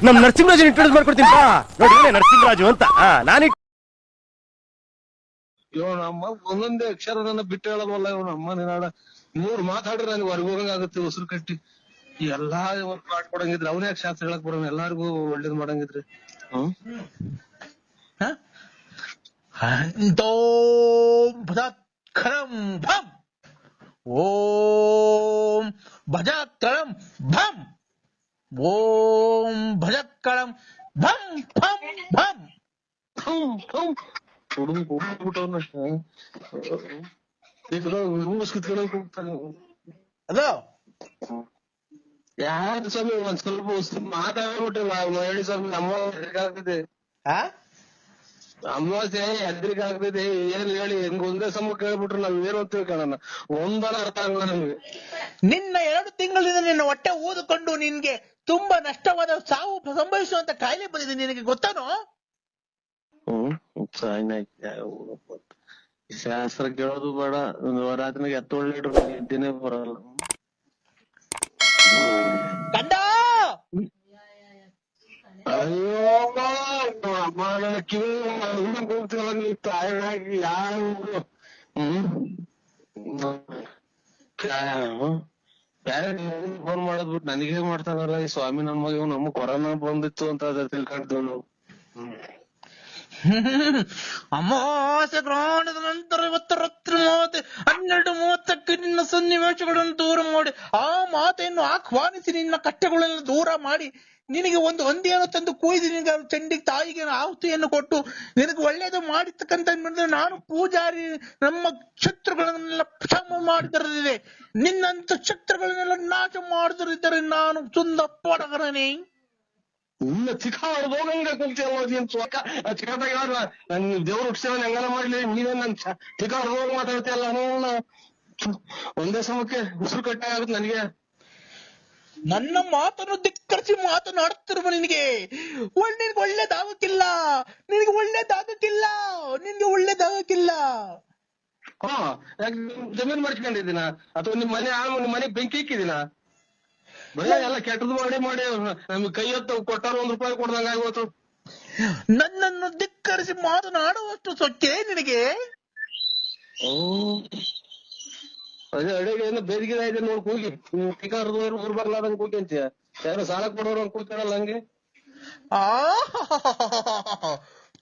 ನಮ್ ನರಸಿಂಹರಾಜನ್ ಇಂಟ್ರೊಡ್ಯೂಸ್ ಮಾಡ್ಕೊಡ್ತೀನಿ ಬಾ. ನೋಡಿ ನರಸಿಂಹರಾಜು ಅಂತ ನಾನು ನಮ್ಮ ಒಂದೊಂದೇ ಅಕ್ಷರ ನನ್ನ ಬಿಟ್ಟು ಹೇಳೋದಲ್ಲ ಅಮ್ಮ ನಿನಾಡ 3 ಮಾತಾಡ್ರೆ ನನಗೆ ಹೊರಗೋಗಂಗಾಗುತ್ತೆ ಉಸಿರು ಕಟ್ಟಿ. ಎಲ್ಲಾ ಮಾಡ್ಕೊಡಂಗಿದ್ರಿ ಅವನೇ ಶಾಸ್ತ್ರ ಹೇಳಕ್ ಬರೋನ್ ಎಲ್ಲಾರ್ಗು ಒಳ್ಳೇದ್ ಮಾಡಂಗಿದ್ರಿ. ಓಂ ಭಜಕಳಂ ಭಂ ಓಂ ಭಜಕಳಂ ಭಂ ಭಂ ಭಂ ಹಲೋ ಯಾರು ಸ್ವಾಮಿ ಒಂದ್ ಸ್ವಲ್ಪ ಮಾತಾಡ್ಬಿಟ್ಟಿಲ್ಲ ಹೇಳಿ ಸ್ವಾಮಿ. ಅಮಾವಾಸ್ಯೆ ಆಗ್ತಿದೆ, ಅಮಾವಾಸ್ಯೆ ಎದ್ರಿಗೆ ಆಗ್ತಿದೆ. ಏನ್ ಹೇಳಿ ಹೆಂಗ್ ಒಂದೇ ಸಮ ಕೇಳ್ಬಿಟ್ರೆ ನಾವ್ ಏನು ಅಂತ ತಿಳ್ಕೊಳ್ಳೋಣ, ಒಂದನ ಅರ್ಥ ಆಗಲ್ಲ ನಮ್ಗೆ. ನಿನ್ನ 2 ತಿಂಗಳಿಂದ ನಿನ್ನ ಹೊಟ್ಟೆ ಊದಿಕೊಂಡು ನಿನ್ಗೆ ತುಂಬಾ ನಷ್ಟವಾದ ಸಾವು ಸಂಭವಿಸುವಂತ ಕಾಯಿಲೆ ಬಂದಿದೆ, ನಿನಗೆ ಗೊತ್ತಾನೋ? ಶಾಸ್ತ್ರ ಕೇಳೋದು ಬೇಡ, ರಾತ್ರಿಗೆ ಎತ್ತೊಳ್ಳೆ ಇಡ್ರು ನಿದ್ದೆನೆ ಬರಲ್ಲ. ಕಂಡ ಅಯ್ಯೋ ಅಮ್ಮ ನನ್ನ ಕಿವಿ ಹೋಗ್ತಿಲ್ಲ ನೀ ತಾಯಿ ಯಾರು ಫೋನ್ ಮಾಡದ್ಬಿಟ್ಟು ನನಗೇ ಮಾಡ್ತಾನಲ್ಲ ಈ ಸ್ವಾಮಿ. ನಮಗೆ ನಮ್ಮ ಕೊರೋನಾ ಬಂದಿತ್ತು ಅಂತ ತಿಳ್ಕೊಂಡಿದ್ದಳು. ಅಮಾವಾಸ್ಯ ಗ್ರಹಣದ ನಂತರ ಇವತ್ತು ರಾತ್ರಿ 12:30ಕ್ಕೆ ನಿನ್ನ ಸನ್ನಿವೇಶಗಳನ್ನು ದೂರ ಮಾಡಿ ಆ ಮಾತೆಯನ್ನು ಆಹ್ವಾನಿಸಿ ನಿನ್ನ ಕಷ್ಟಗಳನ್ನು ದೂರ ಮಾಡಿ ನಿನಗೆ ಒಂದು ಹಂದಿಯನ್ನು ತಂದು ಕುಯ್ದು ನಿನಗೆ ಚಂಡಿ ತಾಯಿಗೆ ಆಹುತಿಯನ್ನು ಕೊಟ್ಟು ನಿನಗೆ ಒಳ್ಳೇದು ಮಾಡಿರ್ತಕ್ಕಂಥ ನಾನು ಪೂಜಾರಿ ನಮ್ಮ ಶತ್ರುಗಳನ್ನೆಲ್ಲ ಕ್ಷಮ ಮಾಡಿದರಿದೆ. ನಿನ್ನಂತ ಶತ್ರುಗಳನ್ನೆಲ್ಲ ನಾಶ ಮಾಡಿದರಿದ್ದರೆ ನಾನು ಸುಂದ ಪಡಗರನೇ. ಇಲ್ಲ ಚಿಕ್ಕ ಹೋಗಂಗ ನನ್ ದೇವ್ರು ಹುಟ್ಟಿಸೇವನ್ ಹೆಂಗಾರ ಮಾಡ್ಲಿ, ನೀವೇ ನನ್ ಚಿಕ್ಕ ಹೋಗಿ ಮಾತಾಡ್ತೀಯಲ್ಲ ಅನ್ನೋ ಒಂದೇ ಸಮಕ್ಕೆ ಉಸಿರು ಕಟ್ಟೆ ಆಗುತ್ತೆ ನನಗೆ. ನನ್ನ ಮಾತನ್ನು ಧಿಕ್ಕರಿಸಿ ಮಾತನಾಡುತ್ತಿರುವ ನಿನಗೆ ಒಳ್ಳೇದಾಗಕ್ಕಿಲ್ಲ, ನಿನಗೆ ಒಳ್ಳೇದಾಗಕ್ಕಿಲ್ಲ, ನಿನ್ಗೆ ಒಳ್ಳೇದಾಗಕ್ಕಿಲ್ಲ. ಜಮೀನ್ ಮಾಡ್ಕೊಂಡಿದ್ದೀನ ಅಥವಾ ನಿಮ್ ಮನೆ ಬೆಂಕಿ ಇಕ್ಕಿದೀನ? ಬರೀ ಎಲ್ಲ ಕೆಟ್ಟದ್ದು ಮಾಡಿ ನಮ್ಗೆ ಕೈ ಹೊತ್ತು ಕೊಟ್ಟಾರ ₹1 ಕೊಡ್ದಂಗ ಆಗೋತು. ನನ್ನನ್ನು ಧಿಕ್ಕರಿಸಿ ಮಾತನಾಡುವಷ್ಟು ಸೊಕ್ಕೆ ನಿನಗೆ? ಅದೇ ಅಡಿಗೆ ಏನೋ ಬೇದಿಗೆ ಇದೆ ನೋಡ್ ಕೂಗಿ ಟಿಕಾರದವ್ರು ಊರ್ ಬರ್ಲಾದಂಗ್ ಕೂಗಿ ಅಂತೀಯ. ಯಾರು ಸಾಲ ಕೊಡೋರು ಅಂತ ಕೂತಾರಲ್ಲ ಹಂಗೆ.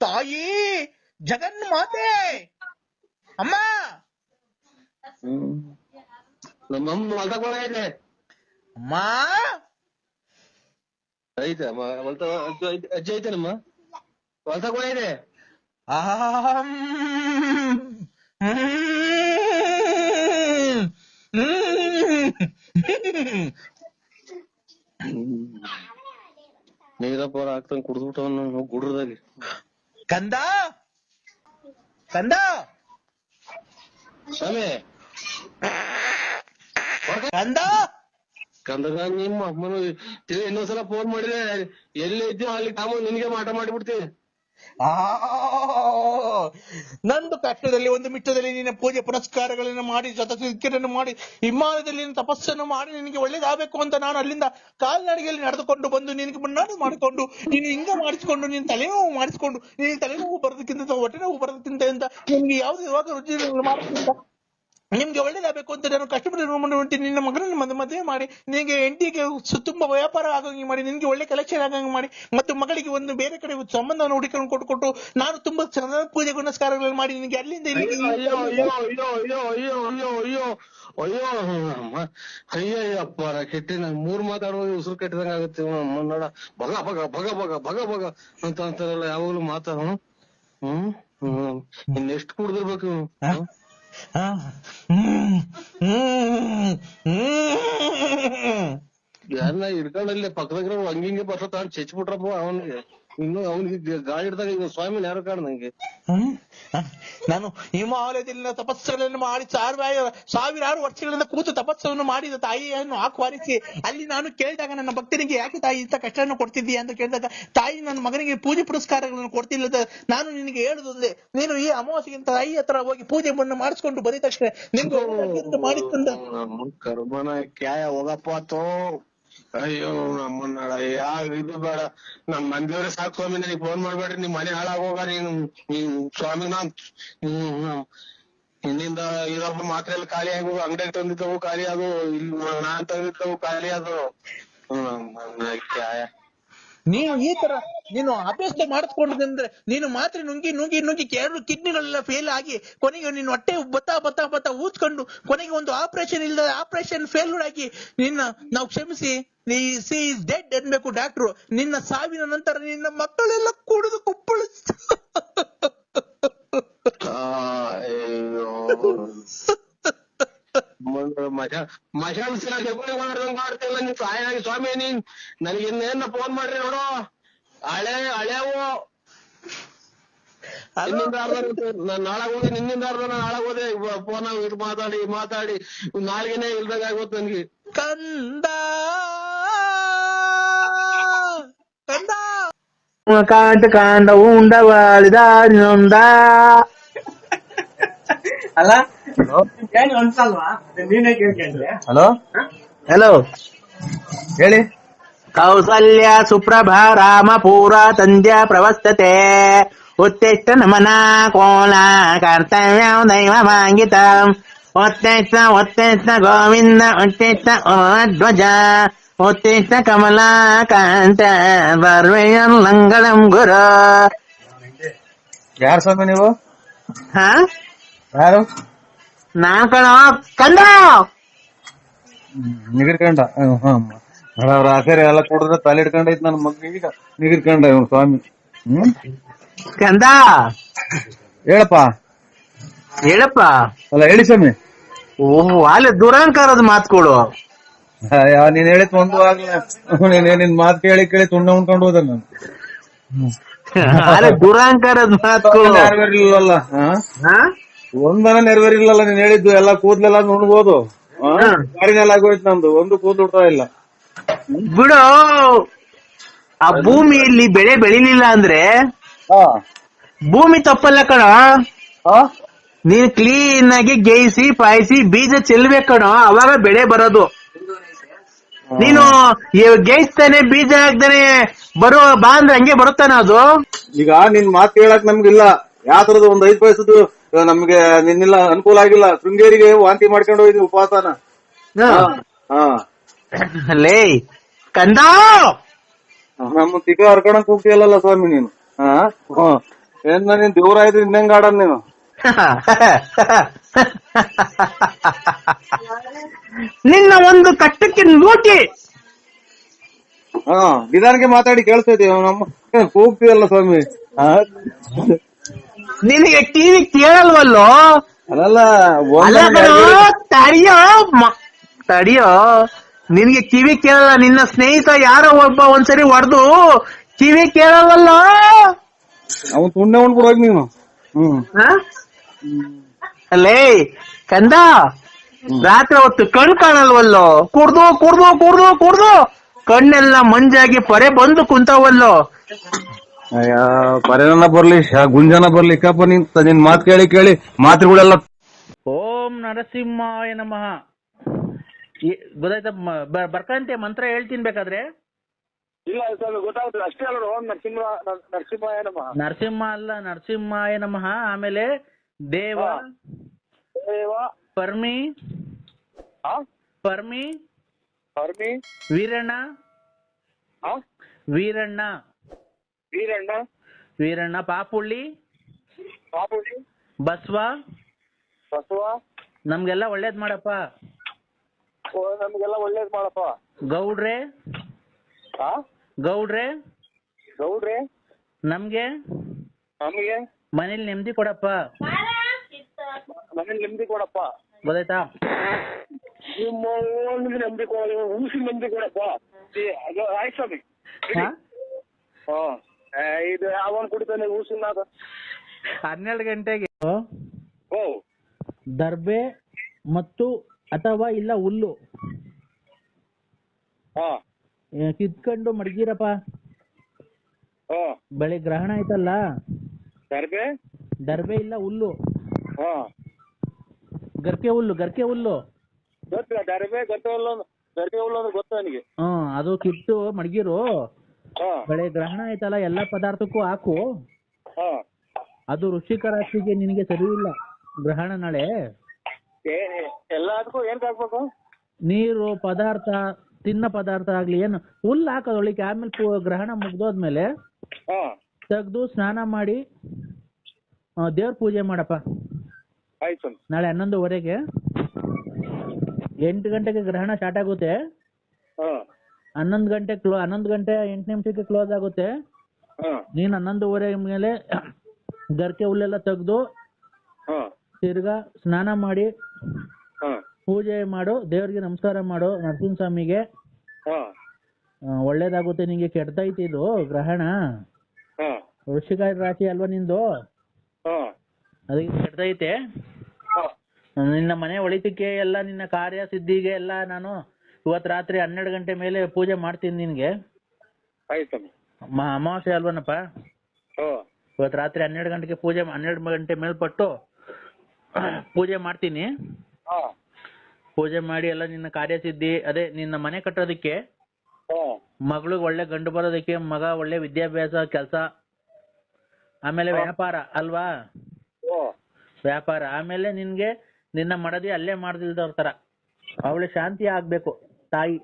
ತಾಯಿ ಜಗನ್ ಮಾತೆ ಅಮ್ಮ. ನಮ್ಮಮ್ಮ ಹೊಲ್ದಾಗ ಇದೆ ಅಮ್ಮ ಐತೆ ಅಜ್ಜಿ ಐತೇನಮ್ಮ ಹೊಲ್ದಾಗ ಇದೆ. ನೀರಪ್ಪ ಹಾಕ್ತಂಗ್ ಕುಡ್ದ್ಬಿಟ್ಟವನ್ನ ಗುಡ್ರದಾಗಿ. ಕಂದ ಕಂದ ಸ್ವಾಮಿ ಕಂದ ಕಂದಾಗ ನಿಮ್ಮ ಅಮ್ಮನು ಇನ್ನೊಂದ್ಸಲ ಫೋನ್ ಮಾಡಿದ್ರೆ ಎಲ್ಲಿ ಇದ್ದೀವ ಅಲ್ಲಿ ತಾಮ ನಿನ್ಗೆ ಮಾಟ ಮಾಡಿಬಿಡ್ತೀವಿ. ನಂದು ಕಷ್ಟದಲ್ಲಿ ಒಂದು ಮಿಟ್ಟದಲ್ಲಿ ನಿನ್ನ ಪೂಜೆ ಪುನಸ್ಕಾರಗಳನ್ನು ಮಾಡಿ ಶತಸಿದ್ಧಿಯನ್ನು ಮಾಡಿ ಹಿಮಾಲಯದಲ್ಲಿ ತಪಸ್ಸನ್ನು ಮಾಡಿ ನಿನಗೆ ಒಳ್ಳೇದಾಗಬೇಕು ಅಂತ ನಾನು ಅಲ್ಲಿಂದ ಕಾಲ್ನಡಿಗೆಯಲ್ಲಿ ನಡೆದುಕೊಂಡು ಬಂದು ನಿನಗೆ ಮುನ್ನಾಡಿ ಮಾಡಿಕೊಂಡು ನೀನು ಹಿಂಗ ಮಾಡಿಸಿಕೊಂಡು ನೀನು ತಲೆನೋವು ಮಾಡಿಸಿಕೊಂಡು ನೀನು ತಲೆನೋವು ಬರೋದಕ್ಕಿಂತ ಹೊಟ್ಟೆ ನೋವು ಬರೋದಕ್ಕಿಂತ ಅಂತ ನಿಮ್ಗೆ ಯಾವ್ದು ಇವಾಗ ರುಚಿ ಮಾಡೋದ್ರಿಂದ ನಿಮ್ಗೆ ಒಳ್ಳೇದಾಗಬೇಕು ಅಂತ ನಾನು ಕಷ್ಟಪಟ್ಟು ನಿನ್ನ ಮಗನನ್ನು ಮದುವೆ ಮಾಡಿ ನಿನಗೆ ಹೆಂಡತಿಗೆ ತುಂಬಾ ವ್ಯಾಪಾರ ಆಗಂಗೆ ಮಾಡಿ ನಿನ್ಗೆ ಒಳ್ಳೆ ಕಲೆಕ್ಷನ್ ಆಗಂಗೆ ಮಾಡಿ ಮತ್ತು ಮಗಳಿಗೆ ಒಂದು ಬೇರೆ ಕಡೆ ಸಂಬಂಧವನ್ನು ಹುಡುಕೊಂಡು ಕೊಟ್ಟು ನಾನು ತುಂಬಾ ಚೆನ್ನಾಗಿ ಪೂಜೆ ಪುನಸ್ಕಾರಗಳನ್ನು ಮಾಡಿ ನಿನಗೆ ಅಲ್ಲಿಂದ ಅಯ್ಯಪ್ಪ ಕೆಟ್ಟಿ ನಾನು 3 ಮಾತಾಡೋದು ಉಸಿರು ಕಟ್ಟಿದಂಗ ಆಗುತ್ತೆ. ನೋಡ ಭಗ ಭಗ ಭಗ ಭಗ ಭಗ ಭಗ ಅಂತ ಅಂತಾರಲ್ಲ ಯಾವಾಗ್ಲೂ ಮಾತಾಡ. ಇನ್ನೆಷ್ಟು ಕುಡ್ದಿರ್ಬೇಕು? ಯಾರನ್ನ ಹಿಡ್ಕೊಂಡಲ್ಲಿ ಪಕ್ಕದಾಗ ಹಂಗಿಂಗೆ ಬರ್ತಾ ಚಚ್ಬಿಟ್ರಪ್ಪ ಅವನಿಗೆ. ಇನ್ನು ಅವನಿಗೆ ಗಾಳಿ ಹಿಡ್ದಾಗ ಈಗ ಸ್ವಾಮಿನ ಯಾರು ಕಾಣ ನಂಗೆ. ನಾನು ಹಿಮಾಲಯದಲ್ಲಿನ ತಪಸ್ಸುಗಳನ್ನು ಮಾಡಿ ಸಾವಿರಾರು ವರ್ಷಗಳಿಂದ ಕೂತು ತಪಸ್ಸನ್ನು ಮಾಡಿದ ತಾಯಿಯನ್ನು ಆಹ್ವಾನಿಸಿ ಅಲ್ಲಿ ನಾನು ಕೇಳಿದಾಗ ನನ್ನ ಭಕ್ತನಿಗೆ ಯಾಕೆ ತಾಯಿ ಇಂಥ ಕಷ್ಟವನ್ನು ಕೊಡ್ತಿದ್ದೀಯ ಅಂತ ಕೇಳಿದಾಗ ತಾಯಿ ನನ್ನ ಮಗನಿಗೆ ಪೂಜೆ ಪುರಸ್ಕಾರಗಳನ್ನು ಕೊಡ್ತಿಲ್ಲದ ನಾನು ನಿನಗೆ ಹೇಳುವುದೇ ನೀನು ಈ ಅಮಾವಾಸ್ಯೆಗಿಂತ ತಾಯಿ ಹತ್ರ ಹೋಗಿ ಪೂಜೆಯನ್ನು ಮಾಡಿಸ್ಕೊಂಡು ಬಂದ ತಕ್ಷಣ ನಿಮ್ಗೆ ಮಾಡಿಕೊಂಡ ಕರ್ಮನ ಕ್ಯಾಯ ಹೋಗಪ್ಪ ಅಯ್ಯೋ ನಮ್ಮನ್ನ ಇದು ಬೇಡ ನಮ್ ಮಂದಿಯವ್ರೆ ಸಾಕು ಸ್ವಾಮಿ ನನಗೆ ಫೋನ್ ಮಾಡ್ಬೇಡ್ರಿ ನಿಮ್ ಮನೆ ಹಾಳಾಗೋಗ ನೀನ್ ಸ್ವಾಮಿ ಇನ್ನಿಂದ ಇದೊಬ್ಬ ಮಾತ್ರ ಎಲ್ಲ ಖಾಲಿ ಆಗು ಅಂಗಡಿಯಾಗ ತಂದಿದ್ದವು ಖಾಲಿ ಅದು ಇಲ್ಲಿ ನಾನ್ ತಂದಿದ್ದವು ಖಾಲಿ ಅದು ನೀನು ಈ ತರ ನೀನು ಅಭ್ಯಾಸ ಮಾಡಿಸ್ಕೊಂಡಿದ್ರೆ ನೀನು ಮಾತ್ರ ನುಂಗಿ ನುಂಗಿ ನುಂಗಿ ಎರಡು ಕಿಡ್ನಿಗಳೆಲ್ಲ ಫೇಲ್ ಆಗಿ ಕೊನೆಗೆ ನೀನು ಹೊಟ್ಟೆ ಬತ್ತಾ ಊದ್ಕೊಂಡು ಕೊನೆಗೆ ಒಂದು ಆಪರೇಷನ್ ಇಲ್ಲದ ಆಪರೇಷನ್ ಫೇಲ್ಯೂರ್ ಆಗಿ ನಿನ್ನ ನಾವು ಕ್ಷಮಿಸಿ ಸಿ ಇಸ್ ಡೆಡ್ ಅನ್ಬೇಕು ಡಾಕ್ಟ್ರು. ನಿನ್ನ ಸಾವಿನ ನಂತರ ನಿನ್ನ ಮಕ್ಕಳೆಲ್ಲ ಕುಡಿದು ಕುಪ್ಪಳು ಮಶಾಲ ಜಗುಳಿ ಮಾಡ್ತಿಲ್ಲ ನೀನ್ ಸಹಾಯ ಸ್ವಾಮಿ ನೀನ್ ನನಗೆ ಇನ್ನೇನ ಫೋನ್ ಮಾಡ್ರಿ ನೋಡು ಹಳೆವು ನಿನ್ನಿಂದ ನಾನ್ ನಾಳಾಗ ಹೋದೆ ನಿನ್ನಿಂದ ನಾಳಾಗ ಹೋದೆ ಫೋನ್ ಇದು ಮಾತಾಡಿ ನಾಳೆಗೇನೆ ಇಲ್ದಾಗ ಆಗೋತ್ ನನ್ಗೆ ಕಂದ ಕಾಂಡ ಉಂಡವಾಳಿದಾರಿನೊಂದ ಅಲ್ಲ ಏನು ಅನ್ಸಲ್ವಾ ನೀನೇ ಕೇಳ್ಕೊಂಡ್ರೆ? ಹಲೋ ಹಲೋ ಹೇಳಿ. ಕೌಸಲ್ಯ ಸುಪ್ರಭಾ ರಾಮ ಪೂರ ತಂದ್ಯ ಪ್ರವಸ್ತತೆ ಉತ್ತಿಷ್ಟ ನಮನ ಕೋಲ ಕರ್ತವ್ಯ ದೈವ ಮಾಂಗಿತ ಒತ್ತಿಷ್ಟ ಗೋವಿಂದ ಉತ್ತಿಷ್ಟ ಧ್ವಜ ಉತ್ತಿಷ್ಟ ಕಮಲಾ ಕಾಂತ ಬರ್ವೆಯನ್ ಲಂಗಳಂ ಗುರು. ಯಾರು ಸ್ವಾಮಿ ನೀವು? ಹಾ ಯಾರು? ನಾನ್ ಕಣ ಕಂದ ನಿಗಿರ್ಕಂಡ ಅವ್ರ ಆಸರೆ ಎಲ್ಲ ಕೊಡಿದ್ರೆ ತಲೆ ಹಿಡ್ಕೊಂಡೈತ್ ನನ್ ಮಗ್ನಿಗೆ ನಿಗಿರ್ಕಂಡ ಇವ್ನು ಸ್ವಾಮಿ. ಕಂದ ಹೇಳಪ್ಪ ಹೇಳಪ್ಪ. ಅಲ್ಲ ಹೇಳಿ ಸ್ವಾಮಿ. ಓಹೋ ಅಲ್ಲೇ ದುರಂಕಾರದ ಮಾತುಗಳು. ನೀನ್ ಹೇಳಿದ್ ಒಂದು ಆಗ್ಲ ನಿನ್ ಮಾತು ಕೇಳಿ ತುಂಡ ಉಣ್ಕೊಂಡು ಹೋದ ನಾನು. ಅಲ್ಲೇ ದುರಂಕಾರದ ಮಾತುಗಳು ನೆರವೇರಿಲ್ಲಲ್ಲ ಒಂದನ ನೆರವೇರಿಲ್ಲಲ್ಲ ನೀನ್ ಹೇಳಿದ್ದು ಎಲ್ಲ ಕೂದ್ಲೆಲ್ಲ ನುಣ್ಬೋದು. ಗಾಡಿನೆಲ್ಲ ಆಗೋಯ್ತು ನಮ್ದು ಒಂದು ಕೂದಲು ಉಡ್ತಾ ಇಲ್ಲ. ಬಿಡು. ಆ ಭೂಮಿಯಲ್ಲಿ ಬೆಳೆ ಬೆಳಿಲಿಲ್ಲ ಅಂದ್ರೆ ಭೂಮಿ ತಪ್ಪಲ್ಲ ಕಣ. ನೀನ್ ಕ್ಲೀನ್ ಆಗಿ ಗೇಯಿಸಿ ಪಾಯಿಸಿ ಬೀಜ ಚೆಲ್ಬೇಕು ಕಣ, ಅವಾಗ ಬೆಳೆ ಬರೋದು. ನೀನು ಗೇಯಿಸ್ತಾನೆ ಬೀಜ ಹಾಕ್ತಾನೆ ಬರೋ ಬಾ ಅಂದ್ರೆ ಹಂಗೆ ಬರುತ್ತಾನ ಅದು. ಈಗ ನಿನ್ ಮಾತು ಕೇಳಕ್ ನಮ್ಗಿಲ್ಲ. ಯಾವ ತರದ್ದು ಒಂದ್ 5 ಪೈಸದ್ದು ನಮ್ಗೆ ನಿನ್ನಿಲ್ಲ ಅನುಕೂಲ ಆಗಿಲ್ಲ. ಶೃಂಗೇರಿಗೆ ವಾಂತಿ ಮಾಡ್ಕೊಂಡು ಹೋಗಿದ್ವಿ ಉಪವಾಸನ. ಲೇ ಕಂದ ನಮ್ಮ ತಿಕ್ಕ ಹರ್ಕೊಳಕ್ ಹೋಗ್ತಿಯಲ್ಲ ಸ್ವಾಮಿ ನೀನು. ಏನ್ ನೀನ್ ದೇವ್ರ ಆಯ್ತು ಇನ್ನಂಗ ಆಡನ್ ನೀನು. ನಿನ್ನ ಒಂದು ಕಟ್ಟಕ್ಕೆ ಲೂಟಿ. ನಿಧಾನಕ್ಕೆ ಮಾತಾಡಿ ಕೇಳಿಸ್ತೈತಿ. ನಮ್ಮ ಹೋಗ್ತೀಯಲ್ಲ ಸ್ವಾಮಿ. ನಿನಗೆ ಟಿವಿ ಕೇಳಲ್ವಲ್ಲೋ? ಅಲ್ಲ ತಡಿಯೋ ನಿನ್ಗೆ ಕಿವಿ ಕೇಳಲ್ಲ. ನಿನ್ನ ಸ್ನೇಹಿತ ಯಾರೋ ಒಬ್ಬ ಒಂದ್ಸರಿ ಹೊಡೆದು ಕಿವಿ ಕೇಳಲ್ವಲ್ಲ. ಅವನ್ ತುಂಡೆ ಉಂಡ್ಬಿಡೋಗಿ ನೀನು. ಅಲ್ಲೇ ಕಂದ ರಾತ್ರಿ ಹೊತ್ತು ಕಣ್ ಕಾಣಲ್ವಲ್ಲೋ? ಕುಡ್ದು ಕಣ್ಣೆಲ್ಲ ಮಂಜಾಗಿ ಪೊರೆ ಬಂದು ಕುಂತವಲ್ಲೋ. ಅಯ್ಯ ಪರೇನ ಬರ್ಲಿ ಗುಂಜನ ಬರ್ಲಿ ಕಪ್ಪ ನಿನ್ ಮಾತ್ ಕೇಳಿ ಮಾತುಗಳೆಲ್ಲ. ಓಂ ನರಸಿಂಹಾಯ ನಮಃ. ಗೊತ್ತಾಯ್ತ? ಬರ್ಕಂತೆ ಮಂತ್ರ ಹೇಳ್ತೀನಿ ಬೇಕಾದ್ರೆ. ಇಲ್ಲ ಗೊತ್ತಾಗುತ್ತೆ ಅಷ್ಟೇ ಅಲ್ಲ. ಓಂ ನರಸಿಂಹಾಯ ನಮಃ. ನರಸಿಂಹ ಅಲ್ಲ, ನರಸಿಂಹಾಯ ನಮಃ. ಆಮೇಲೆ ದೇವ ಪರ್ಮಿ ವೀರಣ್ಣ ಪಾಪುಳ್ಳಿ ಬಸವ ನಮ್ಗೆಲ್ಲ ಒಳ್ಳೇದ್ ಮಾಡಪ್ಪ. ಗೌಡ್ರೆ ನಮ್ಗೆ ಮನೇಲಿ ನೆಮ್ಮದಿ ಕೊಡಪ್ಪ. ಗೊತ್ತಾಯ್ತಾ? ನೆಮ್ಮದಿ ಕೊಡಪ್ಪ. ಆಯ್ತು ಸ್ವಾಮಿ. ಇದು ಯಾವನ್ ಕುಡಿತಾನೆ ಊಸಿನ 12 ಗಂಟೆಗೆ ದರ್ಬೆ ಮತ್ತು ಅಥವಾ ಇಲ್ಲ ಹುಲ್ಲು ಕಿತ್ಕೊಂಡು ಮಡಗಿರಪ್ಪ. ಬೆಳಿಗ್ಗೆ ಗ್ರಹಣ ಆಯ್ತಲ್ಲ. ದರ್ಬೆ ಇಲ್ಲ ಹುಲ್ಲು, ಗರ್ಕೆ ಹುಲ್ಲು ದರ್ಬೆ ಗರ್ಕೆ ಹುಲ್ಲು ಗರಿಕೆ ಹುಲ್ಲು ಅಂದ್ರೆ ಗೊತ್ತಾ ನನಗೆ. ಅದು ಕಿತ್ತು ಮಡಗಿರು. ಬೆಳೆ ಗ್ರಹಣ ಆಯ್ತಲ್ಲ ಎಲ್ಲಾ ಪದಾರ್ಥಕ್ಕೂ ಹಾಕು. ಅದು ವೃಶ್ಚಿಕ ರಾಶಿಗೆ ನಿನಗೆ ಸರಿ ಇಲ್ಲ ಗ್ರಹಣ ನಾಳೆ. ಎಲ್ಲದಕ್ಕೂ ಏನ್ ಹಾಕ್ಬೇಕು? ನೀರು ಪದಾರ್ಥ, ತಿನ್ನ ಪದಾರ್ಥ ಆಗ್ಲಿ ಏನು ಹುಲ್ಲು ಹಾಕೋದೊಳಿಕೆ. ಆಮೇಲೆ ಗ್ರಹಣ ಮುಗ್ದೋದ್ಮೇಲೆ ತೆಗ್ದು ಸ್ನಾನ ಮಾಡಿ ದೇವ್ರ ಪೂಜೆ ಮಾಡಪ್ಪ. ಆಯ್ತು ನಾಳೆ 11:15 8 ಗಂಟೆಗೆ ಗ್ರಹಣ ಸ್ಟಾರ್ಟ್ ಆಗುತ್ತೆ. 11 ಗಂಟೆ 8 ನಿಮಿಷಕ್ಕೆ ಕ್ಲೋಸ್ ಆಗುತ್ತೆ. ನೀನ್ 11:15 ಮೇಲೆ ಗರ್ಕೆ ಹುಲ್ಲೆಲ್ಲ ತೆಗ್ದು ತಿರ್ಗಾ ಸ್ನಾನ ಮಾಡಿ ಪೂಜೆ ಮಾಡು, ದೇವ್ರಿಗೆ ನಮಸ್ಕಾರ ಮಾಡು, ನರಸಿಂಹ ಸ್ವಾಮಿಗೆ. ಒಳ್ಳೇದಾಗುತ್ತೆ. ನಿಂಗೆ ಕೆಡ್ತೈತಿ ಇದು ಗ್ರಹಣ. ವೃಶ್ಚಿಕ ರಾಶಿ ಅಲ್ವಾ ನಿಂದು, ಅದಕ್ಕೆ ಕೆಡ್ತೈತೆ. ನಿನ್ನ ಮನೆ ಒಳಿತಕ್ಕೆ ಎಲ್ಲ ನಿನ್ನ ಕಾರ್ಯ ಸಿದ್ಧಿಗೆ ಎಲ್ಲ ನಾನು ಇವತ್ತು ರಾತ್ರಿ 12 ಗಂಟೆ ಮೇಲೆ ಪೂಜೆ ಮಾಡ್ತೀನಿ ನಿನ್ಗೆ. ಅಮಾವಾಸ್ಯೆ ಅಲ್ವನಪ್ಪ. ಇವತ್ತು ರಾತ್ರಿ 12 ಗಂಟೆಗೆ 12 ಗಂಟೆ ಮೇಲ್ಪಟ್ಟು ಪೂಜೆ ಮಾಡ್ತೀನಿ. ಪೂಜೆ ಮಾಡಿ ಎಲ್ಲ ನಿನ್ನ ಕಾರ್ಯಸಿದ್ಧಿ, ಅದೇ ನಿನ್ನ ಮನೆ ಕಟ್ಟೋದಕ್ಕೆ, ಮಗಳಿಗೆ ಒಳ್ಳೆ ಗಂಡು ಬರೋದಕ್ಕೆ, ಮಗ ಒಳ್ಳೆ ವಿದ್ಯಾಭ್ಯಾಸ, ಕೆಲಸ, ಆಮೇಲೆ ವ್ಯಾಪಾರ ಅಲ್ವಾ, ವ್ಯಾಪಾರ. ಆಮೇಲೆ ನಿನ್ಗೆ ನಿನ್ನ ಮಡದಿ ಅಲ್ಲೇ ಮಾಡ್ದಿಲ್ದವ್ರ ತರ ಅವಳೆ ಶಾಂತಿ ಆಗ್ಬೇಕು ತಾಯಿ.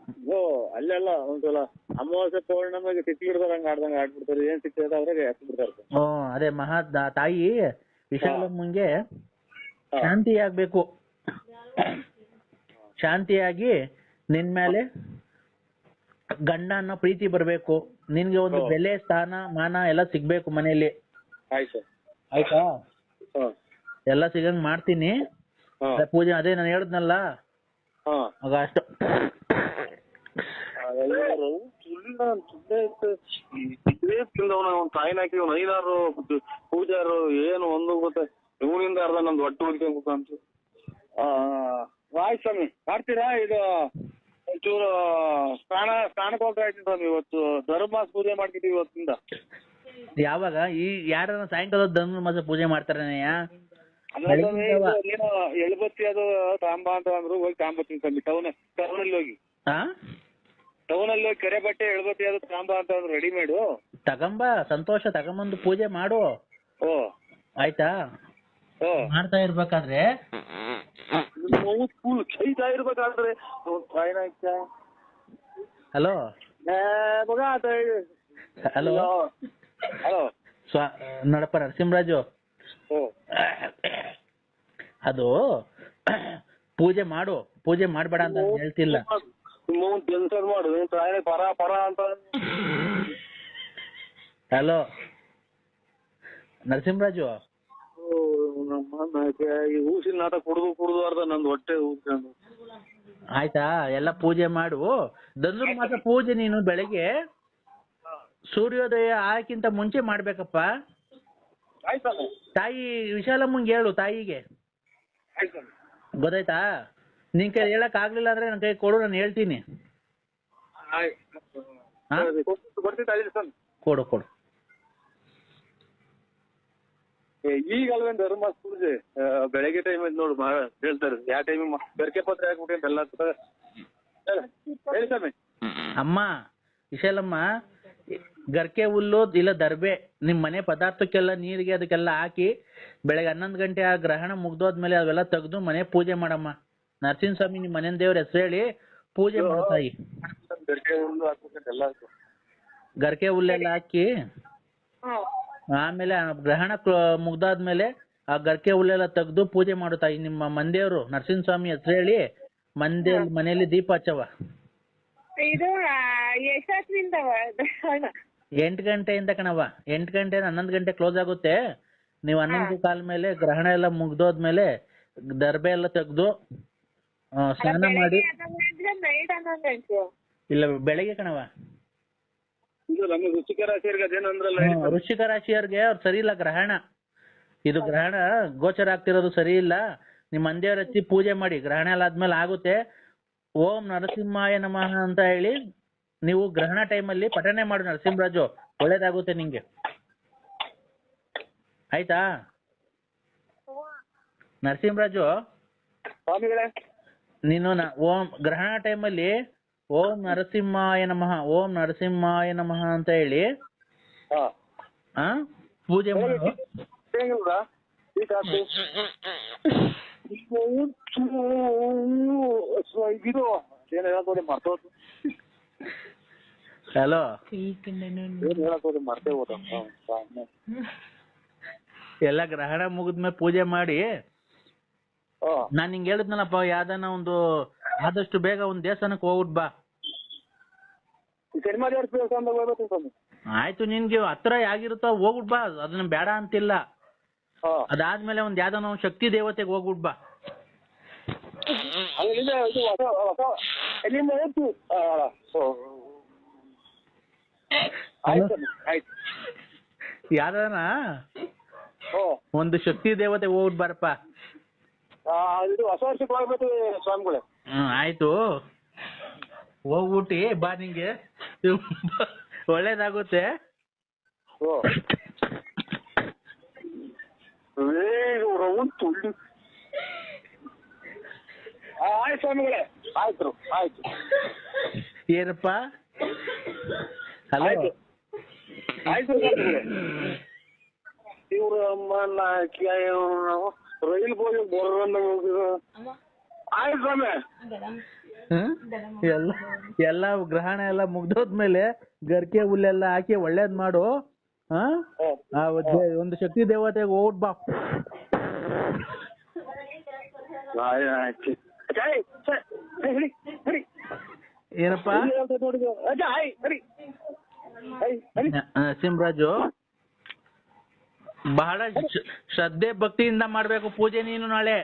ಅಲ್ಲೆಲ್ಲ ಒಂದ್ಸಲ ಅಮಾವಾಸ್ಯೆ ಪೌರ್ಣಮಿಗೆ ತಿಕ್ಕಿ ಹಿಡ್ದಂಗ ಆಡ್ಬಿಡ್ತಾರೆ. ಏನ್ ಸಿಕ್ಕಿ ಅವ್ರಿಗೆ ಬಿಡ್ತಾರೆ. ಅದೇ ತಾಯಿ ವಿಶಾಲಮ್ಮಂಗೆ ಶಾಂತಿ ಆಗ್ಬೇಕು. ಶಾಂತಿಯಾಗಿ ನಿನ್ ಮೇಲೆ ಗಂಡ ಅನ್ನೋ ಪ್ರೀತಿ ಬರ್ಬೇಕು. ನಿನ್ಗೆ ಒಂದು ಬೆಲೆ, ಸ್ಥಾನ, ಮಾನ ಎಲ್ಲ ಸಿಗ್ಬೇಕು ಮನೆಯಲ್ಲಿ. ಆಯ್ತಾ? ಎಲ್ಲ ಸಿಗಂಗ್ ಮಾಡ್ತೀನಿ ಪೂಜೆ. ಅದೇ ನಾನು ಹೇಳಿದ್ನಲ್ಲ ಆಗ ಅಷ್ಟು. ತಾಯಿನ ಹಾಕಿ 5-6 ಪೂಜಾರು ಏನು ಒಂದು ಗೊತ್ತ. ಇವನಿಂದ ಅರ್ಧ ನಮ್ದು ಒಟ್ಟು ಹೊಡ್ಕೊಂಡ್ಬೇಕು ಅಂತ. ಆಯ್ತು ಸ್ವಾಮಿ, ಮಾಡ್ತೀರಾ? ಇದು ಒಂಚೂರು ಸ್ನಾನಕ್ಕೆ ಹೋಗ್ತಾ ಇದ್ದೀನಿ ಸ್ವಾಮಿ. ಇವತ್ತು ಧರ್ಮಾಸ ಪೂಜೆ ಮಾಡ್ತಿದ್ದೀವಿ ಇವತ್ತಿಂದ. ಯಾವಾಗ ಯಾರ ಸಾಯಂಕಾಲ ಧನುರ್ಮಾಸ ಪೂಜೆ ಮಾಡ್ತಾರನಯ್ಯ? ಏನೋ ಎಳ್ಬತ್ತಿ ಅದು ತಾಂಬ ಅಂತ ಅಂದ್ರು, ಹೋಗಿ ತಾಂಬತ್ತೀನಿ ಸ್ವಾಮಿ. ಟೌನಲ್ಲಿ ಹೋಗಿ ಕೆರೆ ಬಟ್ಟೆ ಎಳ್ಬತ್ತಿ ಅದು ತಾಂಬ ಅಂತ ಅಂದ್ರು, ರೆಡಿಮೇಡು ತಗೊಂಬ. ಸಂತೋಷ, ತಗೊಂಬಂದು ಪೂಜೆ ಮಾಡು. ಆಯ್ತಾ? ಮಾಡ್ತಾ ಇರ್ಬೇಕಾದ್ರೆ ಹಲೋ ಹಲೋ ನೋಡಪ್ಪ ನರಸಿಂಹರಾಜು, ಅದು ಪೂಜೆ ಮಾಡು, ಪೂಜೆ ಮಾಡ್ಬೇಡ ಅಂತ ಹೇಳ್ತಿಲ್ಲ. ಹಲೋ ನರಸಿಂಹರಾಜು, ಊಸಿನ ನಾಟ ಕುಡ್ದು ಅರ್ಧ ನಂದು ಹೊಟ್ಟೆ ಊದ್ಕೊಂಡು. ಆಯ್ತಾ? ಎಲ್ಲ ಪೂಜೆ ಮಾಡು. ಧನುರ್ಮಾಸ ಪೂಜೆ ನೀನು ಬೆಳಗ್ಗೆ ಸೂರ್ಯೋದಯ ಆಗಕ್ಕಿಂತ ಮುಂಚೆ ಮಾಡ್ಬೇಕಪ್ಪ. ತಾಯಿ ವಿಶಾಲಮ್ಮಂಗೆ ಹೇಳು, ತಾಯಿಗೆ. ಗೊತ್ತಾಯ್ತಾ? ನಿನ್ ಕೈ ಹೇಳಕ್ ಆಗ್ಲಿಲ್ಲ ಅಂದ್ರೆ ನನ್ ಕೈ ಕೊಡು, ನಾನು ಹೇಳ್ತೀನಿ. ಕೊಡು ಕೊಡು. ಈಗ ಅಲ್ವೇನ್ ಧರ್ಮಾಸ ಪೂಜೆ? ಬೆಳಗ್ಗೆ ಟೈಮ್ ಐತ್ ನೋಡು, ಹೇಳ್ತಾರೆ ಯಾವ ಟೈಮ್ ಬೆರಕೆ ಪತ್ರ ಹಾಕ್ಬಿಟ್ಟು ಅಂತ ಎಲ್ಲ. ಹೇಳಿ ಸ್ವಾಮಿ. ಅಮ್ಮ ವಿಶಾಲಮ್ಮ, ಗರ್ಕೆ ಹುಲ್ಲು ಇಲ್ಲ ದರ್ಬೆ ನಿಮ್ ಮನೆ ಪದಾರ್ಥಕ್ಕೆಲ್ಲ ನೀರಿಗೆ ಅದಕ್ಕೆಲ್ಲ ಹಾಕಿ ಬೆಳಗ್ಗೆ 11 ಗಂಟೆ ಆ ಗ್ರಹಣ ಮುಗ್ದೋದ್ಮೇಲೆ ಅವೆಲ್ಲ ತೆಗ್ದು ಮನೆ ಪೂಜೆ ಮಾಡಮ್ಮ. ನರಸಿಂಹ ಸ್ವಾಮಿ ನಿಮ್ ಮನೆ ದೇವ್ರ ಹೆಸರು ಹೇಳಿ ಪೂಜೆ ಮಾಡ್ತಾಯಿ. ಗರ್ಕೆ ಹುಲ್ಲೆಲ್ಲ ಹಾಕಿ ಆಮೇಲೆ ಗ್ರಹಣ ಮುಗ್ದಾದ್ಮೇಲೆ ಆ ಗರ್ಕೆ ಹುಲ್ಲೆಲ್ಲ ತೆಗ್ದು ಪೂಜೆ ಮಾಡುತ್ತಾಯಿ. ನಿಮ್ಮ ಮಂದೇವ್ರು ನರಸಿಂಹ ಸ್ವಾಮಿ ಹೆಸರು ಹೇಳಿ ಮನೆಯಲ್ಲಿ ದೀಪ ಹಚ್ಚವ. ಇದು ಎಷ್ಟೊತ್ತಿನಿಂದ 8 ಗಂಟೆಯಿಂದ ಕಣವ. 8 ಗಂಟೆ 11 ಗಂಟೆ ಕ್ಲೋಸ್ ಆಗುತ್ತೆ. ನೀವು 11:15 ಮೇಲೆ ಗ್ರಹಣ ಎಲ್ಲ ಮುಗ್ದೋದ್ಮೇಲೆ ದರ್ಬೆ ಎಲ್ಲ ತೆಗ್ದು ಸ್ನಾನ ಮಾಡಿ. ಇಲ್ಲ ಬೆಳಗ್ಗೆ ಕಣವ. ವೃಶ್ಚಿಕ ರಾಶಿಯವ್ರಿಗೆ ಅವ್ರು ಸರಿ ಇಲ್ಲ ಗ್ರಹಣ. ಇದು ಗ್ರಹಣ ಗೋಚರ ಆಗ್ತಿರೋದು ಸರಿ ಇಲ್ಲ. ನಿಮ್ ಮಂದಿಯವ್ರ ಹಚ್ಚಿ ಪೂಜೆ ಮಾಡಿ. ಗ್ರಹಣ ಎಲ್ಲ ಆದ್ಮೇಲೆ ಆಗುತ್ತೆ. ಓಂ ನರಸಿಂಹಾಯ ನಮಃ ಅಂತ ಹೇಳಿ ನೀವು ಗ್ರಹಣ ಟೈಮಲ್ಲಿ ಪಠನೆ ಮಾಡು ನರಸಿಂಹರಾಜು, ಒಳ್ಳೇದಾಗುತ್ತೆ ನಿಂಗೆ. ಆಯ್ತಾ ನರಸಿಂಹರಾಜು? ನೀನು ಓಂ ಗ್ರಹಣ ಟೈಮಲ್ಲಿ ಓಂ ನರಸಿಂಹಾಯ ನಮಃ ಓಂ ನರಸಿಂಹಾಯ ನಮಃ ಅಂತ ಹೇಳಿ ಹಾ ಆ ಪೂಜೆ ಮಾಡು. ಹೆಂಗಿಲ್ವಾ ಈ ಕಾಸು ಇದು ಏನ್ ಹೇಳೋದು ಮರ್ತೋದು ಹಲೋ ಏನ್ ಹೇಳೋದು ಮರ್ತೇ ಹೋದ ಎಲ್ಲ ಗ್ರಹಣ ಮುಗಿದ್ಮೇಲೆ ಪೂಜೆ ಮಾಡಿ ನಾನ್ ನಿಂಗೆ ಹೇಳಿದ್ನಲ್ಲಪ್ಪ ಯಾವ್ದಾನ ಒಂದು ಆದಷ್ಟು ಬೇಗ ಒಂದ್ ದೇವಸ್ಥಾನಕ್ಕೆ ಹೋಗ್ಬಿಟ್ ಬಾ. ಸಿನಿಮಾ ದೇವಸ್ಥಾನದಾಗ ಹೋಗ್ಬೇಕು ಸ್ವಾಮಿ. ಆಯ್ತು ನಿನ್ಗೆ ಹತ್ರ ಯಾಗಿರುತ್ತೋ ಹೋಗ್ಬಿಟ್ ಬಾ, ಅದನ್ನ ಬೇಡ ಅಂತಿಲ್ಲ. ಅದಾದ್ಮೇಲೆ ಒಂದ್ ಯಾವ್ದಾನ ಒಂದ್ ಶಕ್ತಿ ದೇವತೆಗೆ ಹೋಗ್ಬಿಟ್ ಬಾ. ಅಲ್ಲಿಂದ ಇದು ಹೊಸ ಎಲ್ಲಿಂದ ಹೋಯ್ತು ಆಯ್ತು ಆಯ್ತು ಯಾವ್ದಾನ ಒಂದು ಶಕ್ತಿ ದೇವತೆ ಹೋಗ್ಬಿಟ್ ಬಾರಪ್ಪ. ಇದು ಹೊಸ ವರ್ಷಕ್ಕೆ ಹೋಗ್ಬೇಕು ಸ್ವಾಮಿಗಳೇ. ಆಯ್ತು ಹೋಗ್ಬಿಟ್ಟಿ ಬಾ, ನಿಂಗೆ ಒಳ್ಳೇದಾಗುತ್ತೆ. ಆಯ್ತು ಸ್ವಾಮಿಗಳೇ, ಆಯ್ತು ಆಯ್ತು. ಏನಪ್ಪ ಹಲೋ ಆಯ್ತು ಆಯ್ತು ಸ್ವಾಮಿಗಳೇ. ಇವ್ರ ರೈಲ್ ಬೋಗಿ ಆಯ್ತು ಸ್ವಾಮಿ. ಎಲ್ಲ ಗ್ರಹಣ ಎಲ್ಲ ಮುಗ್ದೋದ್ಮೇಲೆ ಗರ್ಕೆ ಹುಲ್ಲೆಲ್ಲ ಹಾಕಿ ಒಳ್ಳೇದ್ ಮಾಡು. ಒಂದು ಶಕ್ತಿ ದೇವತೆಗೆ ಹೋಗ್ಬಿಟ್ ಬಾ. ಏನಪ್ಪ ನರಸಿಂಹರಾಜು, ಬಹಳ ಶ್ರದ್ಧೆ ಭಕ್ತಿಯಿಂದ ಮಾಡ್ಬೇಕು ಪೂಜೆ ನೀನು ನಾಳೆ.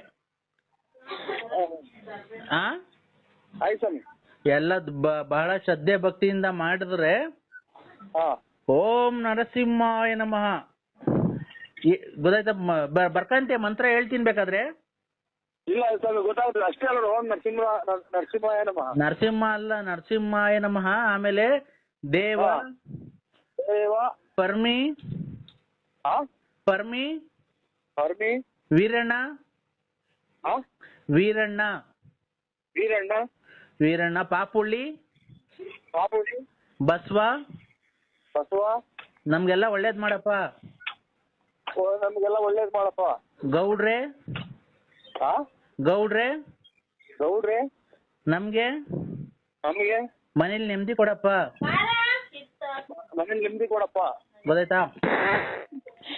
ಎಲ್ಲ ಬಹಳ ಶ್ರದ್ಧೆ ಭಕ್ತಿಯಿಂದ ಮಾಡಿದ್ರೆ ಓಂ ನರಸಿಂಹಾಯ ನಮಃ ಗೊತ್ತಾಯ್ತ? ಬರ್ಕಂತೆ ಮಂತ್ರ ಹೇಳ್ತೀನಿ ಬೇಕಾದ್ರೆ. ಇಲ್ಲ ಗೊತ್ತಾಗುತ್ತೆ ಅಷ್ಟೇ ಅಲ್ಲ. ಓಂ ನರಸಿಂಹಾಯ ನಮಃ. ನರಸಿಂಹ ಅಲ್ಲ, ನರಸಿಂಹಾಯ ನಮಃ. ಆಮೇಲೆ ದೇವ ಪರ್ಮಿ ಪರ್ಮಿ ಪರ್ಮಿ ವೀರಣ್ಣ ವೀರಣ್ಣ ವೀರಣ್ಣ ವೀರಣ್ಣ ಪಾಪುಳ್ಳಿ ಪಾಪುಳಿ ಬಸವ ಬಸವ ನಮ್ಗೆಲ್ಲ ಒಳ್ಳೇದ್ ಮಾಡಪ್ಪ. ನಮ್ಗೆಲ್ಲ ಒಳ್ಳೇದ್ ಮಾಡಪ್ಪ. ಗೌಡ್ರೆ ಗೌಡ್ರೆ ಗೌಡ್ರೆ ನಮ್ಗೆ ನಮ್ಗೆ ಮನೇಲಿ ನೆಮ್ಮದಿ ಕೊಡಪ್ಪ. ಮನೇಲಿ ನೆಮ್ಮದಿ ಕೊಡಪ್ಪ. ಗೊತ್ತಾಯ್ತಾ?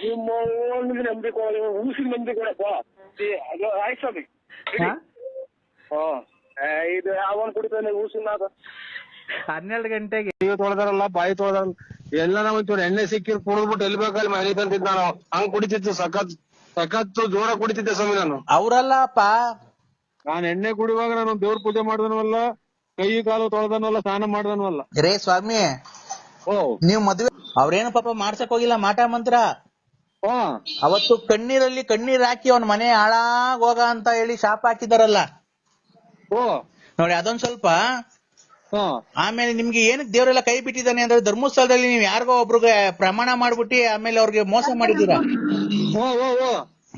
ನಿಮ್ಮ ನೆಮ್ಮದಿ ಕೊಡ, ಊಸಿನ ನೆಮ್ಮದಿ ಕೊಡಪ್ಪ. ಆಯ್ತು ಸ್ವಾಮಿ. ಇದು ಯಾವನ್ ಕುಡಿತಾನೆ ಊಸಿನ? 12 ಗಂಟೆಗೆ ತೊಳೆದಾರಲ್ಲ, ಬಾಯಿ ತೊಳೆದಾರಲ್ಲ, ಎಲ್ಲ ಒಂಚೂರು ಎಣ್ಣೆ ಸಿಕ್ಕಿರ್ ಕುಡಿದ್ಬಿಟ್ಟು ಎಲ್ಲಿ ಬೇಕಲ್ಲಿ ಮನೆ ತಂತಿದ್ ನಾನು. ಹಂಗ್ ಕುಡಿತಿತ್ತು, ಸಖತ್ತು ಜೋರ ಕುಡಿತಿದ್ದೆ ಸ್ವಾಮಿ ನಾನು. ಅವ್ರಲ್ಲಪ್ಪ, ನಾನ್ ಎಣ್ಣೆ ಕುಡಿಯುವಾಗ ನಾನು ದೇವ್ರ ಪೂಜೆ ಮಾಡ್ದನವಲ್ಲ, ಕೈ ಕಾಲು ತೊಳೆದನವಲ್ಲ, ಸ್ನಾನ ಮಾಡ್ದನವಲ್ಲ. ರೇ ಸ್ವಾಮಿ, ನೀವ್ ಮದ್ವೆ ಅವ್ರೇನು ಪಾಪ ಮಾಡ್ಸಕ್ ಹೋಗಿಲ್ಲ ಮಾಟ ಮಂತ್ರ. ಅವತ್ತು ಕಣ್ಣೀರಲ್ಲಿ ಕಣ್ಣೀರ್ ಹಾಕಿ ಅವ್ನ ಮನೆ ಹಾಳಾಗ್ ಹೋಗ ಅಂತ ಹೇಳಿ ಶಾಪ ಹಾಕಿದಾರಲ್ಲ ನೋಡಿ, ಅದೊಂದ್ ಸ್ವಲ್ಪ. ಆಮೇಲೆ ನಿಮ್ಗೆ ಏನಕ್ಕೆ ದೇವ್ರೆಲ್ಲ ಕೈ ಬಿಟ್ಟಿದ್ದಾನೆ ಅಂದ್ರೆ, ಧರ್ಮಸ್ಥಳದಲ್ಲಿ ನೀವ್ ಯಾರಿಗೋ ಒಬ್ರಿಗೆ ಪ್ರಮಾಣ ಮಾಡ್ಬಿಟ್ಟಿ ಆಮೇಲೆ ಅವ್ರಿಗೆ ಮೋಸ ಮಾಡಿದೀರಾ.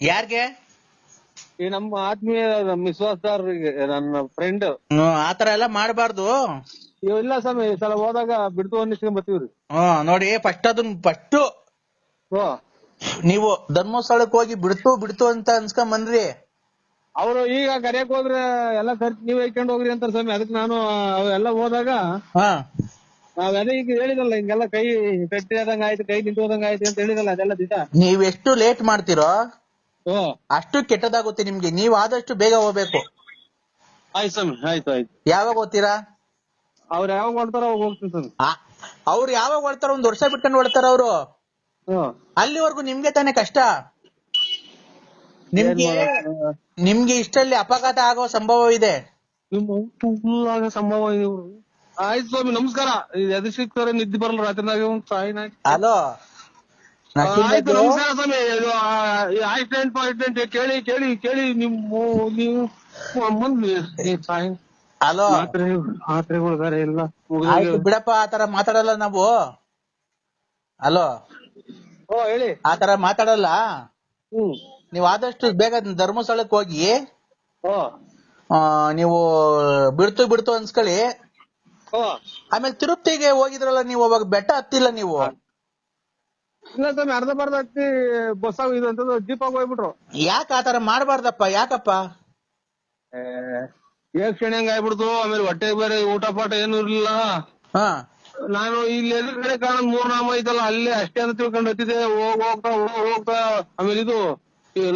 ಯಾರ್ಗೆ? ಈ ನಮ್ಮ ಆತ್ಮೀಯ ವಿಶ್ವಾಸದಾರರಿಗೆ, ನನ್ನ ಫ್ರೆಂಡ್. ಆತರ ಎಲ್ಲ ಮಾಡ್ಬಾರ್ದು. ಇಲ್ಲ ಸ್ವಾಮಿ, ಈ ಸಲ ಹೋದಾಗ ಬಿಡ್ತು ಅನ್ನಿಸ್ಕೊಂಡ್ ಬರ್ತೀವ್ರಿ. ನೋಡಿ, ಫಸ್ಟ್ ನೀವು ಧರ್ಮಸ್ಥಳಕ್ಕೆ ಹೋಗಿ ಬಿಡ್ತು ಅಂತ ಅನ್ಸ್ಕೊಂಡ್ ಬಂದ್ರಿ. ಅವ್ರು ಈಗ ಕರೆಯಕ್ ಹೋದ್ರೆ ಎಲ್ಲ ಖರ್ಚು ನೀವ್ ಹೇಳ್ಕೊಂಡ್ ಹೋಗ್ರಿ ಅಂತಾರ ಸ್ವಾಮಿ. ಅದಕ್ಕೆ ನಾನು ಎಲ್ಲ ಹೋದಾಗ ನಾವೆಲ್ಲ ಈಗ ಹೇಳಿದಲ್ಲ, ಹಿಂಗೆಲ್ಲ ಕೈ ಕಟ್ಟಿ ಆದಂಗ ಆಯ್ತು, ಕೈ ನಿಂತು ಹೋದಂಗ ಆಯ್ತು ಅಂತ ಹೇಳಿದಲ್ಲ, ಅದೆಲ್ಲ ದಿಟ. ನೀವ್ ಎಷ್ಟು ಲೇಟ್ ಮಾಡ್ತೀರೋ ಅಷ್ಟು ಕೆಟ್ಟದಾಗುತ್ತೆ ನಿಮ್ಗೆ. ನೀವ್ ಆದಷ್ಟು ಬೇಗ ಹೋಗ್ಬೇಕು. ಆಯ್ತು ಸ್ವಾಮಿ, ಆಯ್ತು ಆಯ್ತು. ಯಾವಾಗ ಹೋಗ್ತೀರಾ? ಅವ್ರು ಯಾವಾಗ ಹೊಡ್ತಾರ ಅವಾಗ ಹೋಗ್ತೀನಿ ಸ್ವಾಮಿ. ಅವ್ರು ಯಾವಾಗ ಹೊಡ್ತಾರ? 1 ವರ್ಷ ಬಿಟ್ಕೊಂಡು ಹೊಡ್ತಾರ ಅವ್ರು. ಅಲ್ಲಿವರೆಗೂ ನಿಮ್ಗೆ ತಾನೇ ಕಷ್ಟ. ನಿಮ್ಗೆ ಇಷ್ಟಲ್ಲಿ ಅಪಘಾತ ಆಗೋ ಸಂಭವ ಇದೆ. ಸಂಭವ ಇದೆ. ಆಯ್ತು ಸ್ವಾಮಿ, ನಮಸ್ಕಾರ. ಎದು ಸಿಗ್ತಾರೆ, ನಿದ್ದೆ ಬರಲ್ಲ ರಾತ್ರಿನಾಗ. ಹಲೋ, ಆಯ್ತು, ನಮಸ್ಕಾರ ಸ್ವಾಮಿ. ಆಕ್ಸಿಡೆಂಟ್ ಕೇಳಿ ಕೇಳಿ ಕೇಳಿ ನೀವು ಹಲೋ, ಮಾತ್ರೆಗಳು ಬೇರೆ ಇಲ್ಲ. ಬಿಡಪ್ಪ, ಆತರ ಮಾತಾಡಲ್ಲ ನಾವು. ಹಲೋ, ಹೇಳಿ. ಆತರ ಮಾತಾಡಲ್ಲ. ನೀವ್ ಆದಷ್ಟು ಬೇಗ ಧರ್ಮಸ್ಥಳಕ್ಕೆ ಹೋಗಿ ನೀವು ಬಿಡ್ತು ಅನ್ಸ್ಕೊಳ್ಳಿ. ಓ ಆಮೇಲೆ ತಿರುಪತಿಗೆ ಹೋಗಿದ್ರಲ್ಲ ನೀವು, ಅವಾಗ ಬೆಟ್ಟ ಹತ್ತಿಲ್ಲ ನೀವು? ಇಲ್ಲ ಸ್ವಾಮಿ, ಅರ್ಧ ಬರ್ಧ ಹತ್ತಿ ಬಸ್ ಇದು ಅಂತ ಜೀಪ್ ಆಗಿ ಹೋಗ್ಬಿಟ್ರು. ಯಾಕೆ ಆತರ ಮಾಡ್ಬಾರ್ದಪ್ಪ? ಯಾಕಪ್ಪ? ಕ್ಷಣ ಹಂಗ ಆಗ್ಬಿಡ್ತು. ಆಮೇಲೆ ಹೊಟ್ಟೆ ಬೇರೆ ಊಟ ಪಾಠ ಏನು ಇರ್ಲಿಲ್ಲ. ಹಾ, ನಾನು ಇಲ್ಲಿ ಎದುರುಗಡೆ ಕಾಣೋದ್ 3 ನಾಮ ಐತಲ್ಲ, ಅಲ್ಲೇ ಅಷ್ಟೇ ಅಂತ ತಿಳ್ಕೊಂಡು ಹತ್ತಿದೆ. ಹೋಗ್ತಾ ಆಮೇಲೆ ಇದು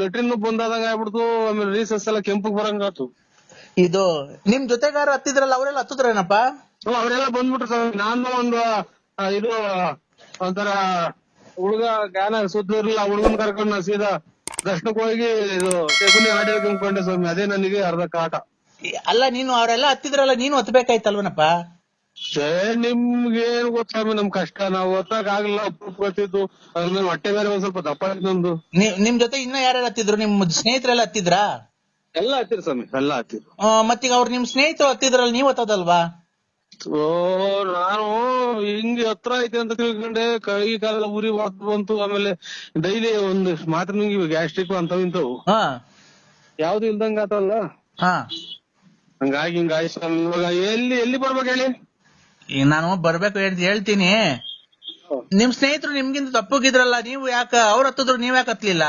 ಲೆಟ್ರಿನ್ ಬಂದಾದಂಗ ಆಗ್ಬಿಡ್ತು. ಆಮೇಲೆ ರೀಸಸ್ ಎಲ್ಲ ಕೆಂಪಗ್ ಬರಂಗಾತು. ಇದು ನಿಮ್ ಜೊತೆಗಾರ ಹತ್ತಿದ್ರಲ್ಲ, ಅವರೆಲ್ಲ ಹತ್ತುದ್ರೇನಪ್ಪ? ಅವರೆಲ್ಲ ಬಂದ್ಬಿಟ್ರು ಸ್ವಾಮಿ. ನಾನು ಒಂದು ಇದು ಒಂಥರ ಹುಡುಗ ಜ್ಞಾನ ಸುದ್ದಿ ಇರ್ಲಿಲ್ಲ, ಹುಡುಗನ್ ಕರ್ಕೊಂಡು ಸೀದಾ ದರ್ಶನಕ್ಕೆ ಹೋಗಿ ಇದು ಶಕುನಿ ಆಡಿಯೋ ಕೆಂಪ್ಕೊಂಡೆ ಸ್ವಾಮಿ. ಅದೇ ನನಗೆ ಅರ್ಧ ಕಾಟ. ಅಲ್ಲ, ನೀನು ಅವರೆಲ್ಲ ಹತ್ತಿದ್ರಲ್ಲ, ನೀನು ಹತ್ಬೇಕಾಯ್ತಲ್ವನಪ್ಪ? ನಿಮ್ಗೆ ಏನ್ ಗೊತ್ತಾಮಿ ನಮ್ ಕಷ್ಟ. ನಾವು ಒತ್ತಾಗ ಆಗ್ಲಿಲ್ಲ, ಗೊತ್ತಿದ್ದು. ಅದ್ಮೇಲೆ ಹೊಟ್ಟೆ ಬೇರೆ ಒಂದ್ ಸ್ವಲ್ಪ ದಪ್ಪ ಆಯ್ತು ನಮ್ದು. ನಿಮ್ ಜೊತೆ ಇನ್ನ ಯಾರ್ಯಾರು ಹತ್ತಿದ್ರು? ನಿಮ್ ಸ್ನೇಹಿತರೆಲ್ಲ ಹತ್ತಿದ್ರಾ? ಎಲ್ಲ ಹತ್ತಿರ ಸ್ವಾಮಿ, ಎಲ್ಲ ಹತ್ತಿರ. ಮತ್ತೀಗ ಅವ್ರು ನಿಮ್ ಸ್ನೇಹಿತರು ಹತ್ತಿದ್ರಲ್ಲ, ನೀವ್ ಹತ್ತದಲ್ವಾ? ನಾನು ಹಿಂಗೆ ಹತ್ರ ಐತೆ ಅಂತ ತಿಳ್ಕೊಂಡೆ. ಕೈ ಕಾಲೆಲ್ಲ ಉರಿ ಬಂತು. ಆಮೇಲೆ ಡೈಲಿ ಒಂದು ಮಾತ್ರ ನುಂಗಿವಿ, ಗ್ಯಾಸ್ಟ್ರಿಕ್ ಅಂತವ್ ಇಂತವು ಯಾವ್ದು ಇಲ್ದಂಗ ಆತಲ್ಲ. ಹಂಗಾಗಿ ಹಿಂಗಾಗಿ ಸ್ವಾಮಿ. ಇವಾಗ ಎಲ್ಲಿ ಬರ್ಬೇಕು ಹೇಳಿ? ಈಗ ನಾನು ಬರ್ಬೇಕು ಹೇಳ್ತೀನಿ. ನಿಮ್ ಸ್ನೇಹಿತರು ನಿಮ್ಗಿಂತ ತಪ್ಪಗಿದ್ರಲ್ಲ, ನೀವು ಯಾಕ ಅವ್ರ ಹತ್ತಿದ್ರು, ನೀವ್ ಯಾಕೆ ಹತ್ಲಿಲ್ಲ?